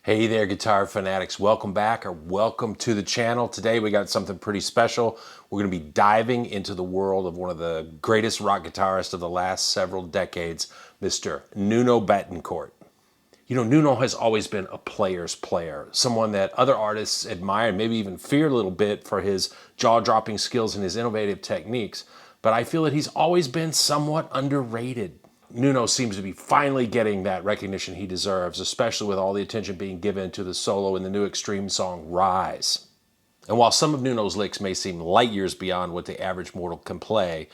Hey there, guitar fanatics. Welcome back or welcome to the channel. Today we got something pretty special. We're going to be diving into the world of one of the greatest rock guitarists of the last several decades, Mr. Nuno Bettencourt. You know, Nuno has always been a player's player, someone that other artists admire and maybe even fear a little bit for his jaw-dropping skills and his innovative techniques. But I feel that he's always been somewhat underrated. Nuno seems to be finally getting that recognition he deserves, especially with all the attention being given to the solo in the new Extreme song, Rise. And while some of Nuno's licks may seem light years beyond what the average mortal can play,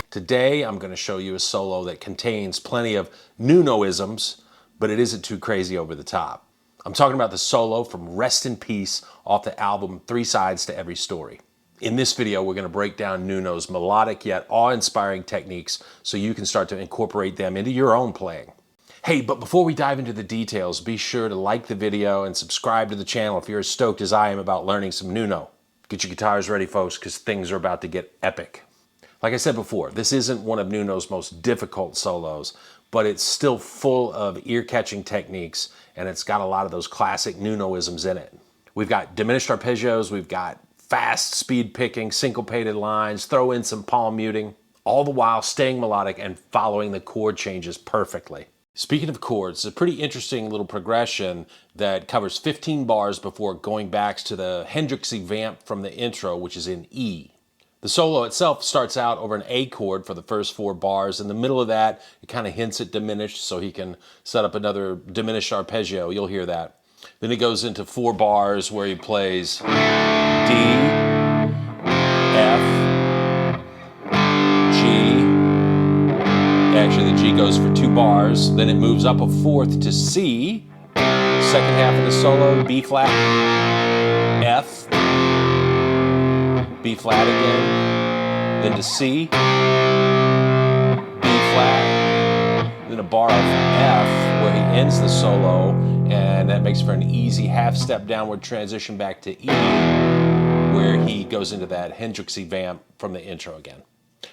today I'm going to show you a solo that contains plenty of Nunoisms, but it isn't too crazy over the top. I'm talking about the solo from Rest in Peace off the album 3 Sides to Every Story. In this video, we're going to break down Nuno's melodic yet awe-inspiring techniques so you can start to incorporate them into your own playing. Hey, but before we dive into the details, be sure to like the video and subscribe to the channel if you're as stoked as I am about learning some Nuno. Get your guitars ready, folks, because things are about to get epic. Like I said before, this isn't one of Nuno's most difficult solos, but it's still full of ear-catching techniques, and it's got a lot of those classic Nunoisms in it. We've got diminished arpeggios, we've got fast speed picking, syncopated lines, throw in some palm muting, all the while staying melodic and following the chord changes perfectly. Speaking of chords, it's a pretty interesting little progression that covers 15 bars before going back to the Hendrixy vamp from the intro, which is in E. The solo itself starts out over an A chord for the first 4 bars. In the middle of that, it kind of hints at diminished, so he can set up another diminished arpeggio. You'll hear that. Then it goes into 4 bars where he plays D, F, G. Actually, the G goes for 2 bars. Then it moves up a 4th to C. Second half of the solo, B flat, F, B flat again, then to C, B flat, then a bar of F where he ends the solo, and that makes for an easy half-step downward transition back to E, where he goes into that Hendrixy vamp from the intro again.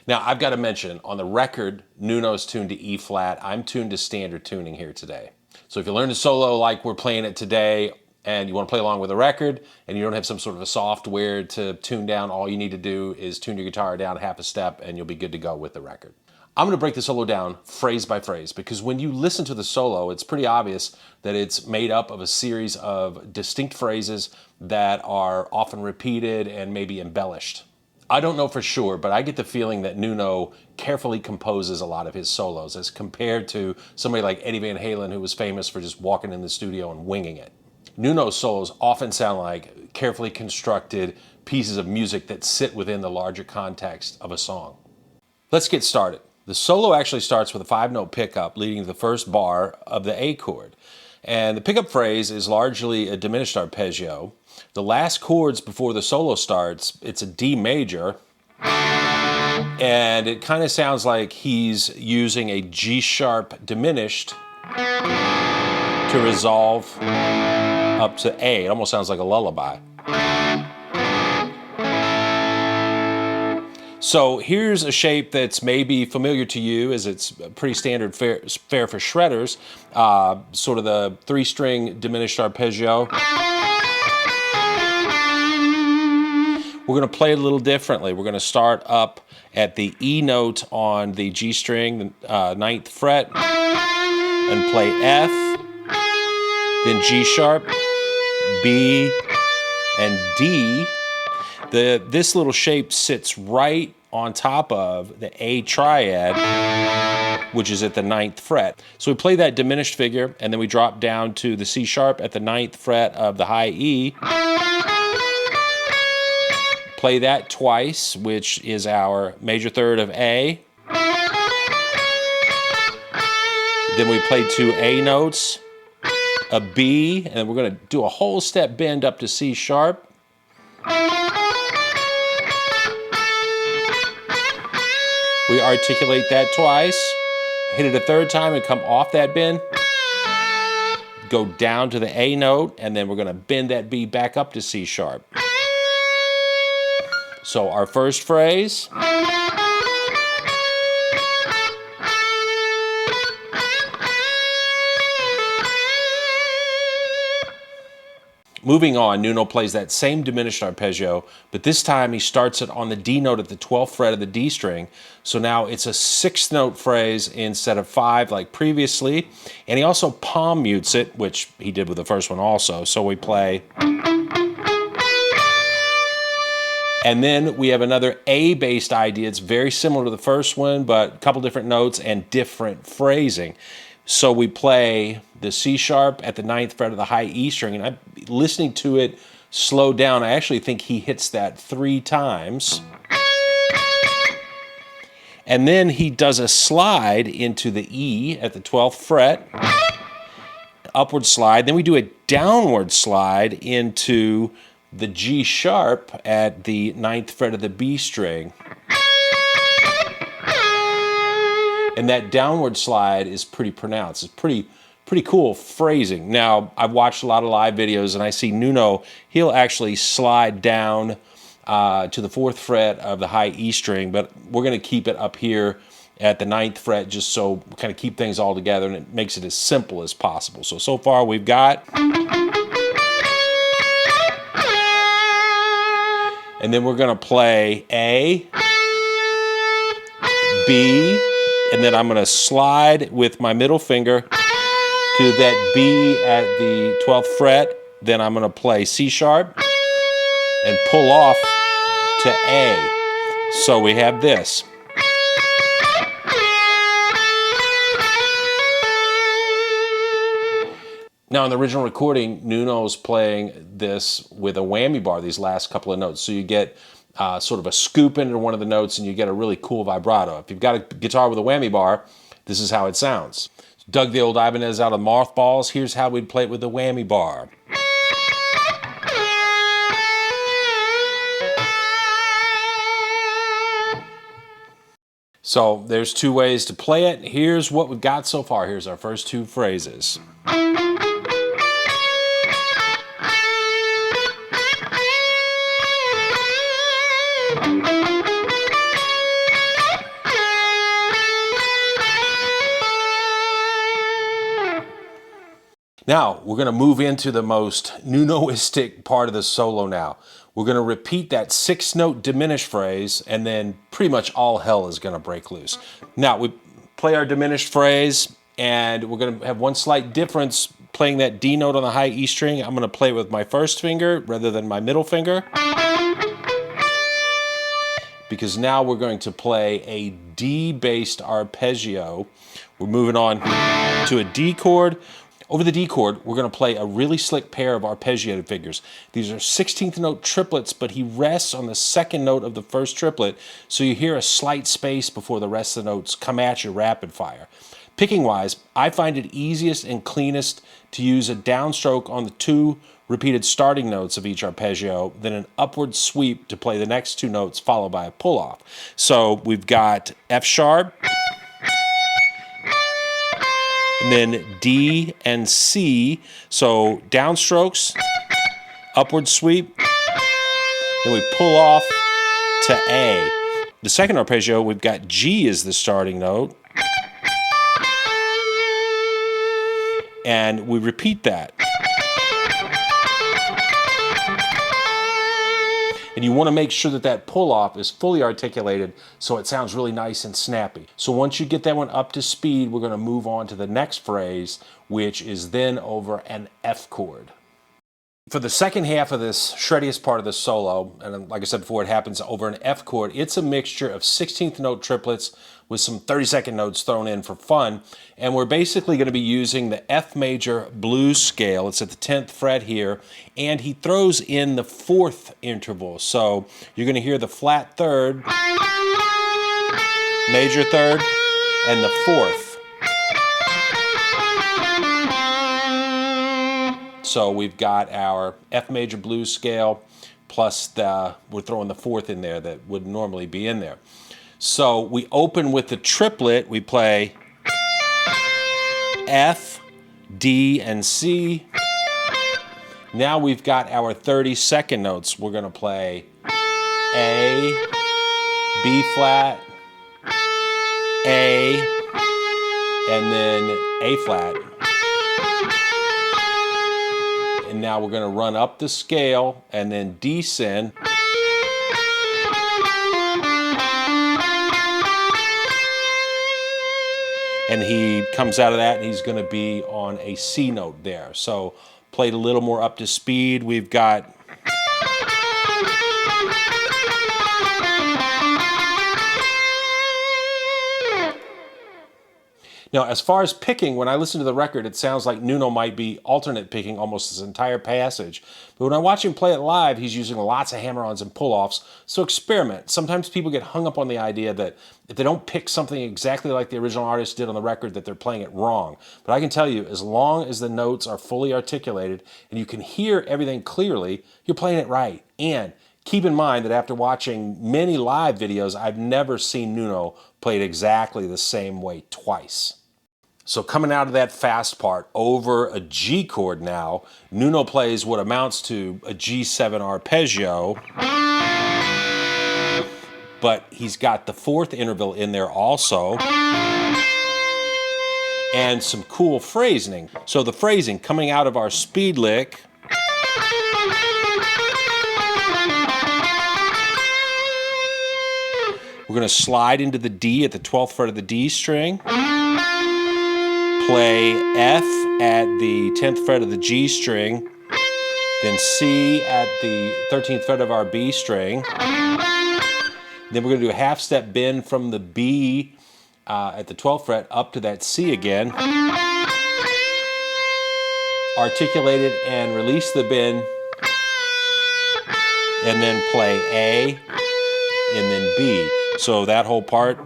Now, I've got to mention, on the record, Nuno's tuned to E flat. I'm tuned to standard tuning here today. So if you learn a solo like we're playing it today, and you want to play along with the record, and you don't have some sort of a software to tune down, all you need to do is tune your guitar down half a step, and you'll be good to go with the record. I'm going to break the solo down phrase by phrase, because when you listen to the solo, it's pretty obvious that it's made up of a series of distinct phrases that are often repeated and maybe embellished. I don't know for sure, but I get the feeling that Nuno carefully composes a lot of his solos as compared to somebody like Eddie Van Halen, who was famous for just walking in the studio and winging it. Nuno's solos often sound like carefully constructed pieces of music that sit within the larger context of a song. Let's get started. The solo actually starts with a 5-note pickup leading to the first bar of the A chord. And the pickup phrase is largely a diminished arpeggio. The last chords before the solo starts, it's a D major. And it kind of sounds like he's using a G sharp diminished to resolve up to A. It almost sounds like a lullaby. So here's a shape that's maybe familiar to you, as it's pretty standard fare for shredders, sort of the 3-string diminished arpeggio. We're going to play it a little differently. We're going to start up at the E note on the G string, the 9th fret, and play F, then G sharp, B, and D. This little shape sits right on top of the A triad, which is at the 9th fret. So we play that diminished figure, and then we drop down to the C sharp at the 9th fret of the high E. Play that twice, which is our major third of A. Then we play 2 A notes, a B, and we're going to do a whole step bend up to C sharp. We articulate that twice, hit it a 3rd time and come off that bend, go down to the A note, and then we're going to bend that B back up to C sharp. So our first phrase, Moving on, Nuno plays that same diminished arpeggio, but this time he starts it on the D note at the 12th fret of the D string. So now it's a 6th note phrase instead of 5 like previously. And he also palm mutes it, which he did with the first one also. So we play. And then we have another A-based idea. It's very similar to the first one, but a couple different notes and different phrasing. So we play the C sharp at the 9th fret of the high E string, and I'm listening to it slow down. I actually think he hits that 3 times. And then he does a slide into the E at the 12th fret, upward slide. Then we do a downward slide into the G sharp at the 9th fret of the B string. And that downward slide is pretty pronounced. It's pretty cool phrasing. Now, I've watched a lot of live videos, and I see Nuno, he'll actually slide down to the 4th fret of the high E string, but we're going to keep it up here at the 9th fret just so we kind of keep things all together, and it makes it as simple as possible. So far we've got... And then we're going to play A, B, and then I'm going to slide with my middle finger to that B at the 12th fret. Then I'm going to play C sharp and pull off to A. So we have this. Now, in the original recording, Nuno's playing this with a whammy bar, these last couple of notes. So you get sort of a scoop into one of the notes, and you get a really cool vibrato. If you've got a guitar with a whammy bar, this is how it sounds. Dug the old Ibanez out of mothballs. Here's how we'd play it with a whammy bar. So there's 2 ways to play it. Here's what we've got so far. Here's our first 2 phrases. Now, we're going to move into the most Nunoistic part of the solo now. We're going to repeat that 6-note diminished phrase, and then pretty much all hell is going to break loose. Now, we play our diminished phrase, and we're going to have one slight difference playing that D note on the high E string. I'm going to play with my first finger rather than my middle finger, because now we're going to play a D-based arpeggio. We're moving on to a D chord. Over the D chord, we're going to play a really slick pair of arpeggiated figures. These are 16th note triplets, but he rests on the 2nd note of the first triplet, so you hear a slight space before the rest of the notes come at you rapid fire. Picking wise, I find it easiest and cleanest to use a downstroke on the 2 repeated starting notes of each arpeggio, then an upward sweep to play the next 2 notes followed by a pull off. So we've got F sharp, and then D and C. So downstrokes, upward sweep, then we pull off to A. The second arpeggio, we've got G as the starting note, and we repeat that. And you want to make sure that that pull-off is fully articulated so it sounds really nice and snappy. So once you get that one up to speed, we're going to move on to the next phrase, which is then over an F chord. For the second half of this shreddiest part of the solo, and like I said before, it happens over an F chord, it's a mixture of 16th note triplets with some 32nd notes thrown in for fun. And we're basically going to be using the F major blues scale. It's at the 10th fret here, and he throws in the 4th interval. So you're going to hear the flat 3rd, major 3rd, and the 4th. So we've got our F major blues scale plus we're throwing the 4th in there that would normally be in there. So we open with the triplet. We play F, D, and C. Now we've got our 32nd notes. We're going to play A, B flat, A, and then A flat. And now we're going to run up the scale and then descend. And he comes out of that and he's going to be on a C note there. So played a little more up to speed. We've got now, as far as picking, when I listen to the record, it sounds like Nuno might be alternate picking almost this entire passage. But when I watch him play it live, he's using lots of hammer-ons and pull-offs. So experiment. Sometimes people get hung up on the idea that if they don't pick something exactly like the original artist did on the record, that they're playing it wrong. But I can tell you, as long as the notes are fully articulated and you can hear everything clearly, you're playing it right. And keep in mind that after watching many live videos, I've never seen Nuno play it exactly the same way twice. So coming out of that fast part over a G chord now, Nuno plays what amounts to a G7 arpeggio, but he's got the fourth interval in there also, and some cool phrasing. So the phrasing coming out of our speed lick, we're going to slide into the D at the 12th fret of the D string, play F at the 10th fret of the G string, then C at the 13th fret of our B string. Then we're going to do a half step bend from the B at the 12th fret up to that C again. Articulate it and release the bend, and then play A and then B. So that whole part.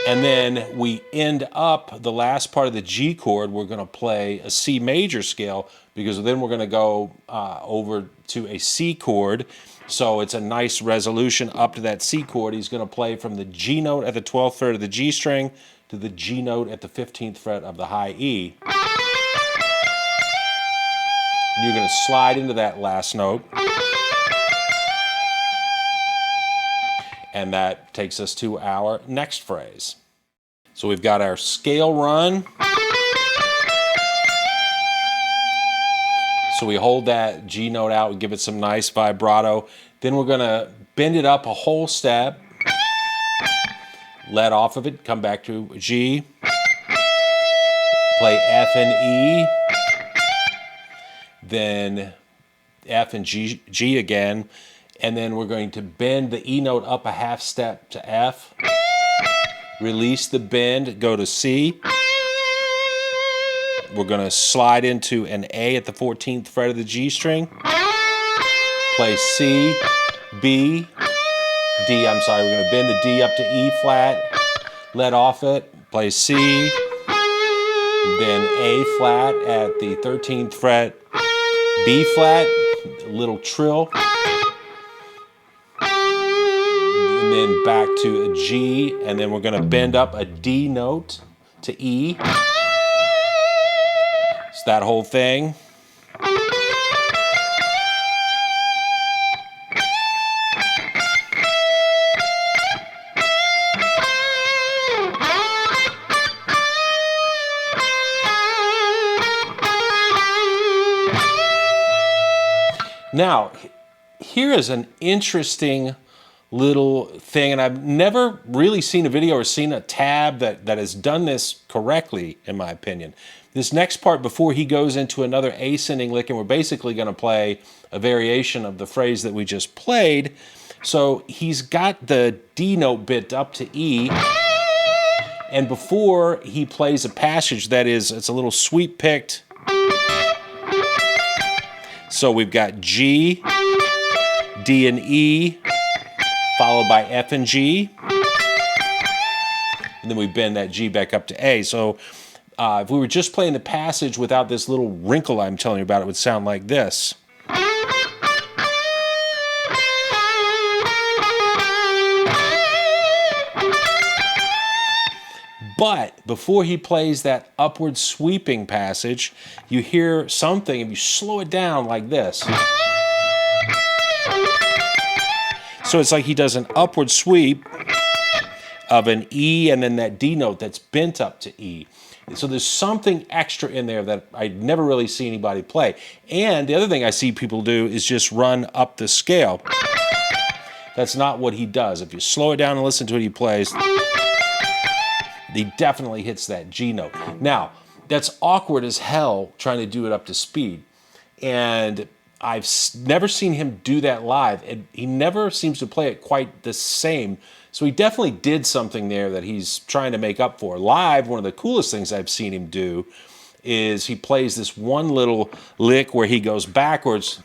And then we end up the last part of the G chord, we're going to play a C major scale, because then we're going to go over to a C chord. So it's a nice resolution up to that C chord. He's going to play from the G note at the 12th fret of the G string to the G note at the 15th fret of the high E. And you're going to slide into that last note. And that takes us to our next phrase. So we've got our scale run. So we hold that G note out, we give it some nice vibrato. Then we're going to bend it up a whole step, let off of it, come back to G, play F and E, then F and G again. And then we're going to bend the E note up a half step to F, release the bend, go to C. We're going to slide into an A at the 14th fret of the G string, play C, B, D, I'm sorry, we're going to bend the D up to E flat, let off it, play C, then A flat at the 13th fret, B flat, a little trill, then back to a G, and then we're going to bend up a D note to E. It's that whole thing. Now, here is an interesting little thing, and I've never really seen a video or seen a tab that has done this correctly, in my opinion. This next part, before he goes into another ascending lick, and we're basically going to play a variation of the phrase that we just played. So he's got the D note bent up to E, and before he plays a passage that is, it's a little sweep picked. So we've got G, D and E, followed by F and G, and then we bend that G back up to A. So if we were just playing the passage without this little wrinkle I'm telling you about, it would sound like this. But before he plays that upward sweeping passage, you hear something, if you slow it down like this. So it's like he does an upward sweep, of an E and then that D note that's bent up to E. So there's something extra in there that I never really see anybody play. And the other thing I see people do is just run up the scale. That's not what he does. If you slow it down and listen to what he plays, he definitely hits that G note. Now, that's awkward as hell trying to do it up to speed. And I've never seen him do that live. And he never seems to play it quite the same. So he definitely did something there that he's trying to make up for. Live, one of the coolest things I've seen him do is he plays this one little lick where he goes backwards.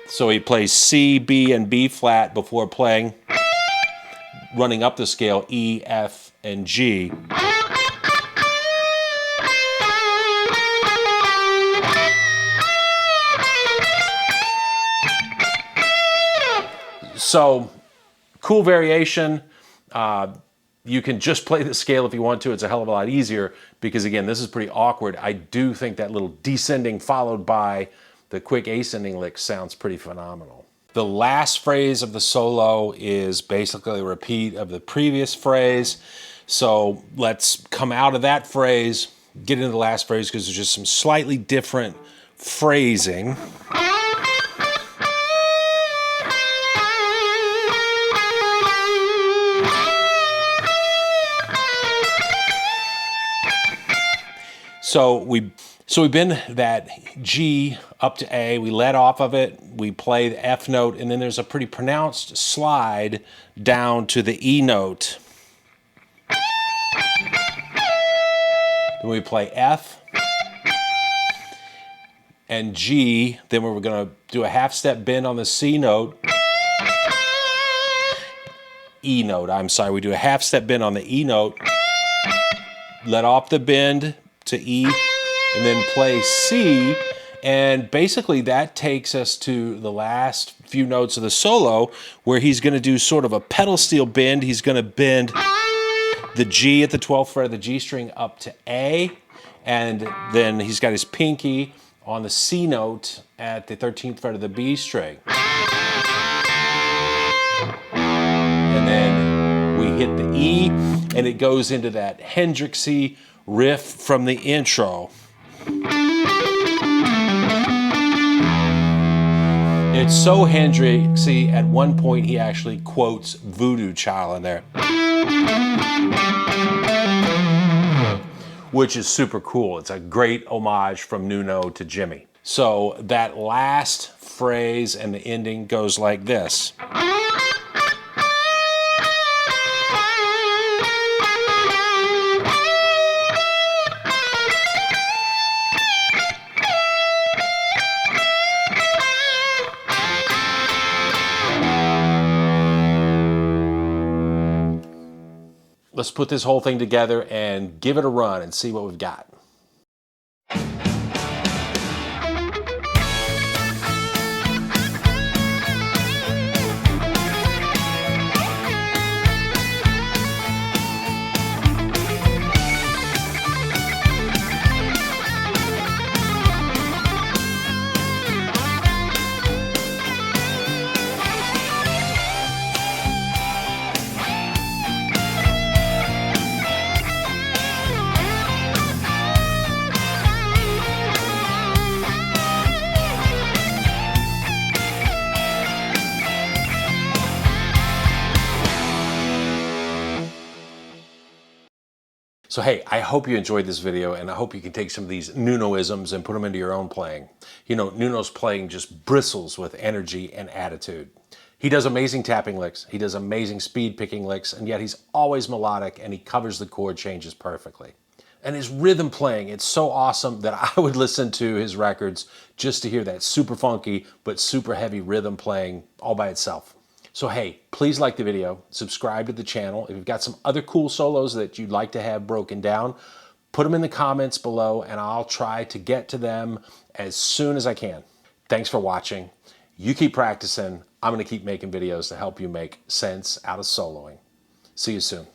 So he plays C, B, and B flat before playing, running up the scale, E, F, and G. So, cool variation. You can just play the scale if you want to. It's a hell of a lot easier because, again, this is pretty awkward. I do think that little descending followed by the quick ascending lick sounds pretty phenomenal. The last phrase of the solo is basically a repeat of the previous phrase. So let's come out of that phrase, get into the last phrase because there's just some slightly different phrasing. So we've been that G up to A, we let off of it, we play the F note, and then there's a pretty pronounced slide down to the E note. Then we play F and G, then we're gonna do a half step bend on the C note. E note, I'm sorry, we do a half step bend on the E note, let off the bend to E, and then play C, and basically that takes us to the last few notes of the solo where he's going to do sort of a pedal steel bend. He's going to bend the G at the 12th fret of the G string up to A, and then he's got his pinky on the C note at the 13th fret of the B string. And then we hit the E, and it goes into that Hendrixy riff from the intro. It's so Hendrixy, at one point he actually quotes Voodoo Child in there, which is super cool. It's a great homage from Nuno to Jimmy. So that last phrase and the ending goes like this. Let's put this whole thing together and give it a run and see what we've got. So hey, I hope you enjoyed this video, and I hope you can take some of these Nunoisms and put them into your own playing. You know, Nuno's playing just bristles with energy and attitude. He does amazing tapping licks, he does amazing speed picking licks, and yet he's always melodic and he covers the chord changes perfectly. And his rhythm playing, it's so awesome that I would listen to his records just to hear that super funky but super heavy rhythm playing all by itself. So hey, please like the video, subscribe to the channel. If you've got some other cool solos that you'd like to have broken down, put them in the comments below and I'll try to get to them as soon as I can. Thanks for watching. You keep practicing. I'm going to keep making videos to help you make sense out of soloing. See you soon.